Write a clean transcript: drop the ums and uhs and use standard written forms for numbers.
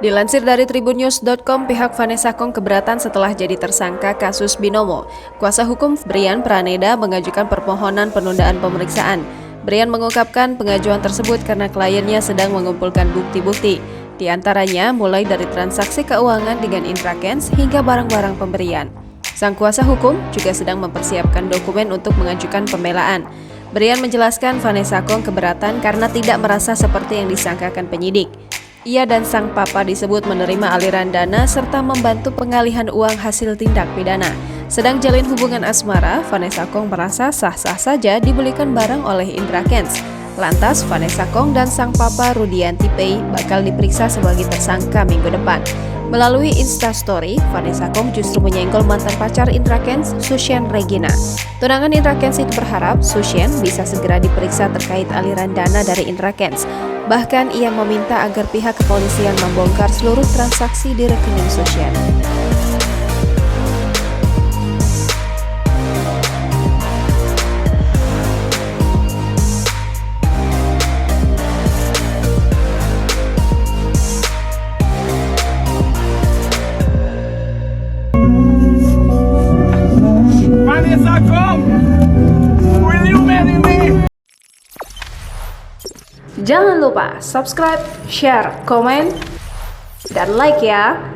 Dilansir dari tribunnews.com, pihak Vanessa Kong keberatan setelah jadi tersangka kasus Binomo. Kuasa hukum Brian Praneda mengajukan permohonan penundaan pemeriksaan. Brian mengungkapkan pengajuan tersebut karena kliennya sedang mengumpulkan bukti-bukti. Di antaranya mulai dari transaksi keuangan dengan Intrakens hingga barang-barang pemberian. Sang kuasa hukum juga sedang mempersiapkan dokumen untuk mengajukan pembelaan. Brian menjelaskan Vanessa Kong keberatan karena tidak merasa seperti yang disangkakan penyidik. Ia dan sang papa disebut menerima aliran dana serta membantu pengalihan uang hasil tindak pidana. Sedang jalin hubungan asmara, Vanessa Kong merasa sah-sah saja dibelikan barang oleh Intrakens. Lantas, Vanessa Kong dan sang papa Rudianti Pei bakal diperiksa sebagai tersangka minggu depan. Melalui Instastory, Vanessa Kong justru menyenggol mantan pacar Intrakens, Sushen Regina. Tunangan Intrakens itu berharap Sushen bisa segera diperiksa terkait aliran dana dari Intrakens. Bahkan ia meminta agar pihak kepolisian membongkar seluruh transaksi di rekening Sushen. Vanessa Kong, will you marry me? Jangan lupa subscribe, share, komen, dan like ya!